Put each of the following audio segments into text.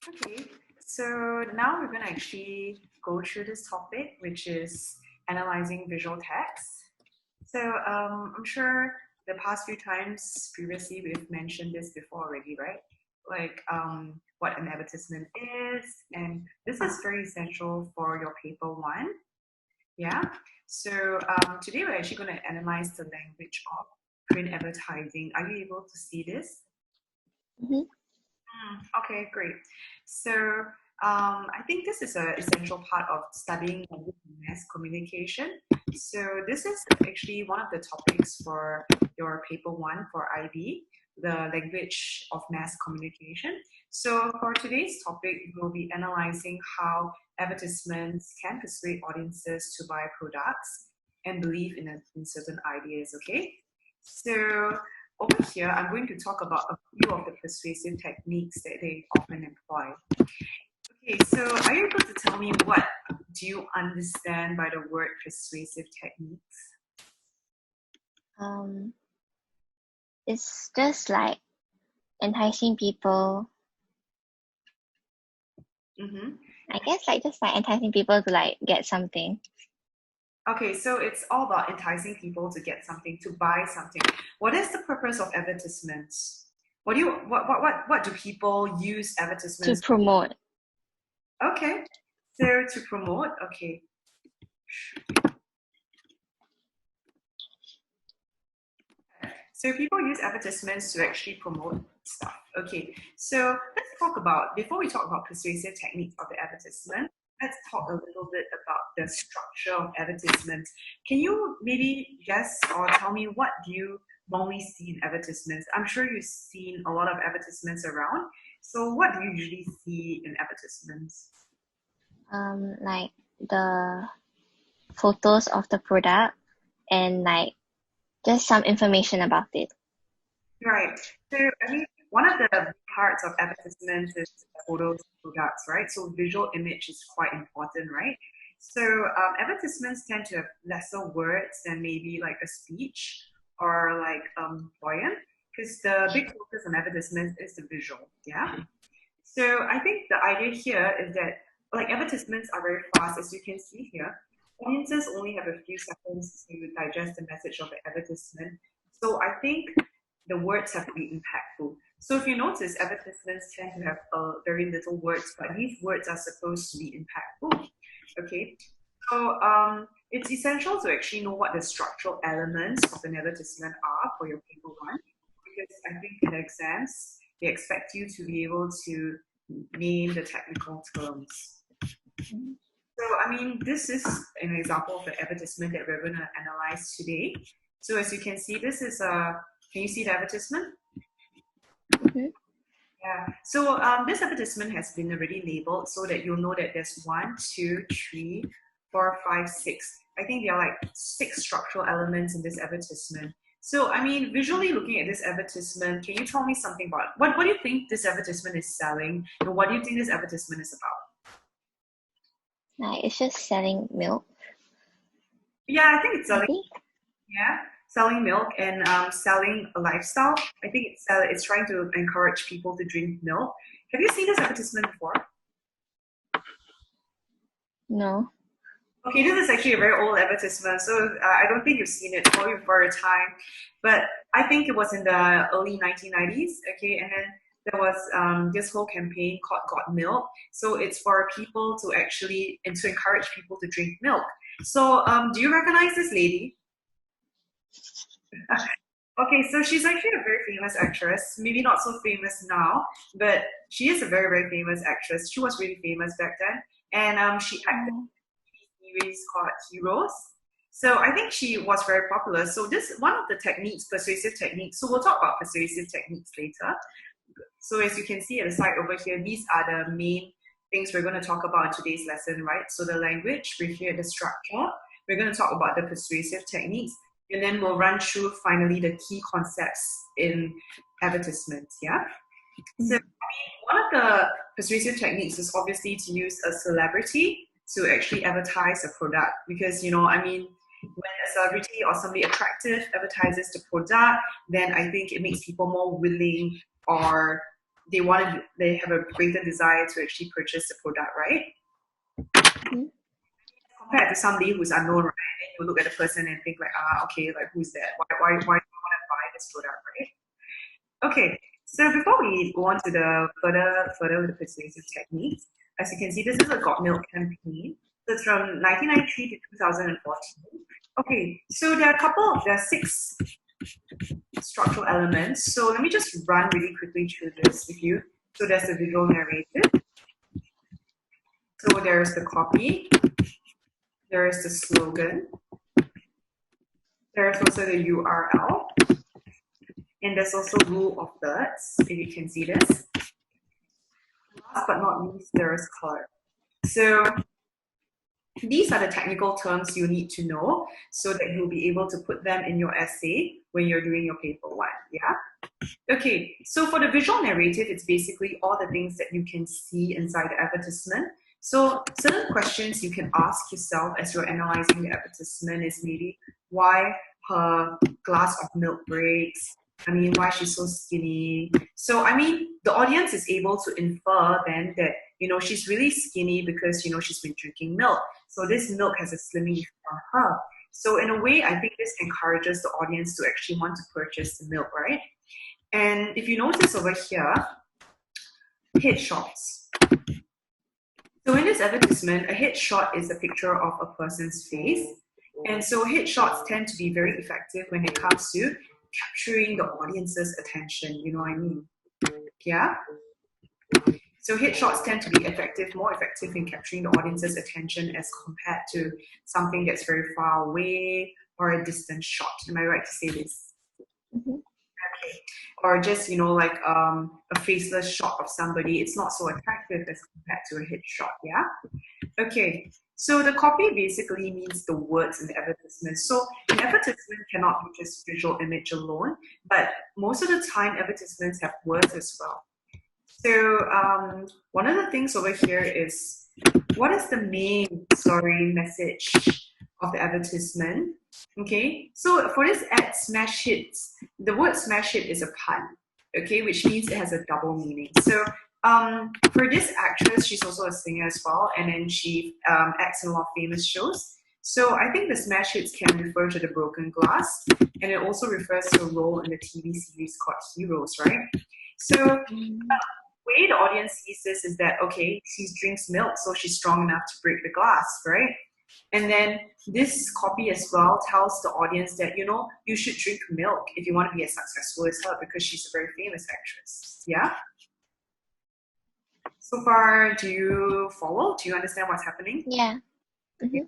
Okay, so now we're going to actually go through this topic, which is analyzing visual text. So I'm sure the past few times previously we've mentioned this before already, right? Like what an advertisement is, and this is very essential for your paper one. Yeah. So today we're actually going to analyze the language of print advertising. Are you able to see this? Mhm. Okay, great. So I think this is an essential part of studying language and mass communication. So this is actually one of the topics for your paper one for IB, the language of mass communication. So for today's topic, we'll be analyzing how advertisements can persuade audiences to buy products and believe in certain ideas, okay? So over here, I'm going to talk about a few of the persuasive techniques that they often employ. Okay, so are you able to tell me what do you understand by the word persuasive techniques? Um, it's just like enticing people. Mm-hmm. I guess like just like enticing people to like get something. Okay, so it's all about enticing people to get something, to buy something. What is the purpose of advertisements? What do people use To advertisements promote. for? Okay, so to promote, okay. So people use advertisements to actually promote stuff. Okay, so let's talk about, before we talk about persuasive techniques of the advertisement, let's talk a little bit about the structure of advertisements. Can you maybe guess or tell me what do you normally see in advertisements? I'm sure you've seen a lot of advertisements around. So what do you usually see in advertisements? Like the photos of the product and like just some information about it. Right. So, I mean, one of the parts of advertisements is photos of products, right? So, visual image is quite important, right? So, advertisements tend to have lesser words than maybe like a speech or like poem, because the big focus on advertisements is the visual, yeah? So, I think the idea here is that like advertisements are very fast, as you can see here. Audiences only have a few seconds to digest the message of the advertisement. So I think the words have to be impactful. So if you notice, advertisements tend to have very little words, but these words are supposed to be impactful. Okay, so it's essential to actually know what the structural elements of an advertisement are for your paper one, because I think in exams they expect you to be able to name the technical terms. So, I mean, this is an example of the advertisement that we're going to analyze today. So, as you can see, this is a, can you see the advertisement? Mhm. Yeah. So, this advertisement has been already labeled so that you'll know that there's 1, 2, 3, 4, 5, 6. I think there are like 6 structural elements in this advertisement. So, I mean, visually looking at this advertisement, can you tell me something about what do you think this advertisement is selling? And what do you think this advertisement is about? Like it's just selling milk, Yeah, I think it's selling. maybe. Yeah, selling milk and selling a lifestyle. I think it's trying to encourage people to drink milk. Have you seen this advertisement before? No. Okay, this is actually a very old advertisement, so I don't think you've seen it probably before your time. But I think it was in the early 1990s. Okay, and then there was this whole campaign called "Got Milk." So it's for people to actually and to encourage people to drink milk. So do you recognize this lady? Okay, so she's actually a very famous actress. Maybe not so famous now, but she is a very, very famous actress. She was really famous back then. And she acted Oh. in a series called Heroes. So I think she was very popular. So this one of the techniques, persuasive techniques. So we'll talk about persuasive techniques later. So as you can see at the side over here, these are the main things we're going to talk about in today's lesson, right? So the language, we're here the structure. We're going to talk about the persuasive techniques, and then we'll run through finally the key concepts in advertisements. Yeah. So Mm. one of the persuasive techniques is obviously to use a celebrity to actually advertise a product because I mean when a celebrity or somebody attractive advertises the product, then I think it makes people more willing or they have a greater desire to actually purchase the product, right? Mm-hmm. Compared to somebody who's unknown, right? And you look at the person and think like, okay, like who's that? Why do you want to buy this product, right? Okay, so before we go on to the further with the persuasive techniques, as you can see, this is a Got Milk campaign. So it's from 1993 to 2014. Okay, so there are 6 structural elements. So let me just run really quickly through this with you. So there's the visual narrative. So there's the copy. There's the slogan. There's also the URL. And there's also rule of thirds, if you can see this. Last but not least, there is color. So these are the technical terms you need to know so that you'll be able to put them in your essay when you're doing your paper 1, yeah? Okay, so for the visual narrative, it's basically all the things that you can see inside the advertisement. So certain questions you can ask yourself as you're analyzing the advertisement is maybe why her glass of milk breaks. I mean, why she's so skinny. So, I mean, the audience is able to infer then that, she's really skinny because, she's been drinking milk. So this milk has a slimming effect on her. So in a way, I think this encourages the audience to actually want to purchase the milk, right? And if you notice over here, headshots. So in this advertisement, a headshot is a picture of a person's face. And so headshots tend to be very effective when it comes to capturing the audience's attention, you know what I mean? Yeah? So headshots tend to be more effective in capturing the audience's attention as compared to something that's very far away or a distant shot. Am I right to say this? Mm-hmm. Okay. Or just, like a faceless shot of somebody, it's not so attractive as compared to a headshot, yeah? Okay, so the copy basically means the words in the advertisement. So an advertisement cannot be just visual image alone, but most of the time advertisements have words as well. So one of the things over here is, what is the main story message of the advertisement? Okay, so for this ad smash hits, the word smash hit is a pun, okay, which means it has a double meaning. So for this actress, she's also a singer as well, and then she acts in a lot of famous shows. So I think the smash hits can refer to the broken glass, and it also refers to a role in the TV series called Heroes, right? So the way the audience sees this is that, okay, she drinks milk, so she's strong enough to break the glass, right? And then this copy as well tells the audience that, you should drink milk if you want to be as successful as her because she's a very famous actress. Yeah? So far, do you follow? Do you understand what's happening? Yeah. Mm-hmm. Okay.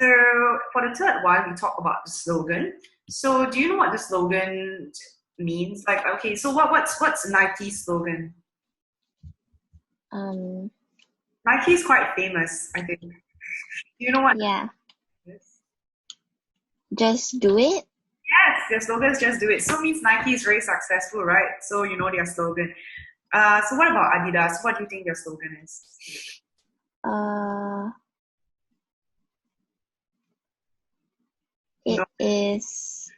So for the third one, we talk about the slogan. So do you know what the slogan means? Like, okay, so what's Nike's slogan? Nike is quite famous, I think. Do you know what? Yeah. Just do it? Yes, their slogan is just do it. So it means Nike is very successful, right? So you know their slogan. So what about Adidas? What do you think their slogan is? It is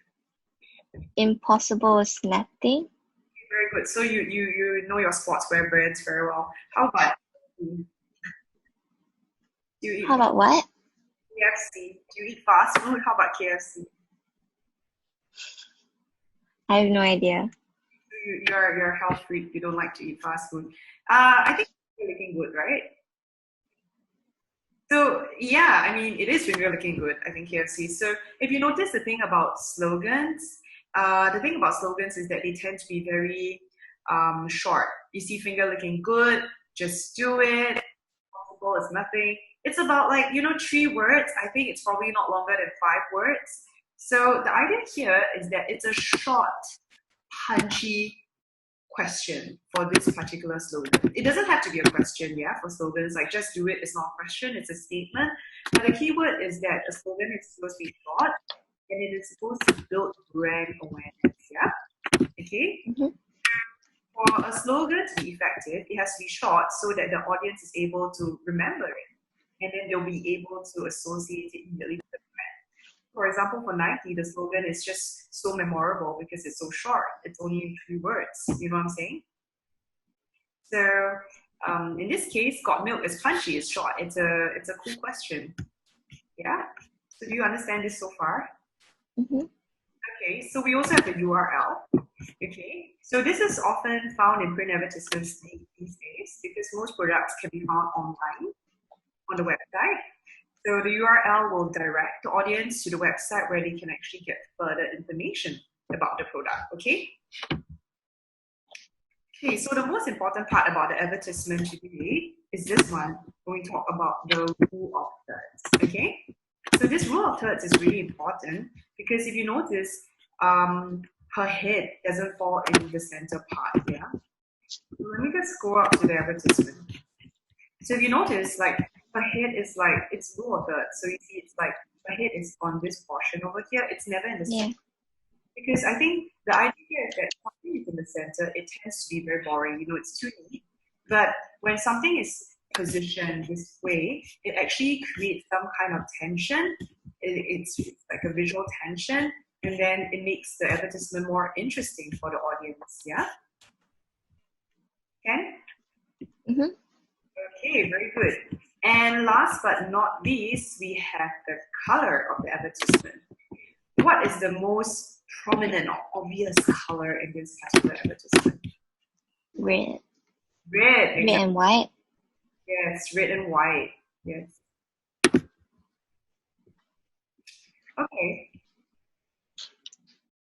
impossible is nothing. Very good. So you know your sportswear brands very well. How about How about what? KFC? Do you eat fast food? How about KFC? I have no idea. You're a health freak. You don't like to eat fast food. I think you're looking good, right? So yeah, I mean, it is when you're looking good, I think KFC. So if you notice the thing about slogans, is that they tend to be very short. You see finger looking good, just do it, possible is nothing. It's about 3 words. I think it's probably not longer than 5 words. So the idea here is that it's a short, punchy question for this particular slogan. It doesn't have to be a question, yeah, for slogans. Like just do it is not a question, it's a statement. But the key word is that a slogan is supposed to be short and it is supposed to build brand awareness, yeah? Okay? Mm-hmm. For a slogan to be effective, it has to be short so that the audience is able to remember it. And then they'll be able to associate it immediately with the brand. For example, for Nike, the slogan is just so memorable because it's so short. It's only 3 words. You know what I'm saying? So in this case, got milk is punchy, it's short. It's a cool question. Yeah. So do you understand this so far? Mm-hmm. Okay. So we also have the URL. Okay. So this is often found in print advertisements these days because most products can be found online on the website. So the URL will direct the audience to the website where they can actually get further information about the product. Okay. Okay, so the most important part about the advertisement today is this one, when we talk about the rule of thirds. Okay, so this rule of thirds is really important because if you notice, her head doesn't fall in the center part. Yeah, so let me just go up to the advertisement. So if you notice, like her head is like it's rule of thirds. So you see, it's like her head is on this portion over here. It's never in the center. Because I think the idea is that something is in the center, it tends to be very boring. You know, it's too neat. But when something is positioned this way, it actually creates some kind of tension. It's like a visual tension, and then it makes the advertisement more interesting for the audience. Yeah. Okay. Mm-hmm. Okay, very good. And last but not least, we have the color of the advertisement. What is the most prominent or obvious color in this particular advertisement? Red. Red, Red exactly. and white. Yes, red and white. Yes. Okay.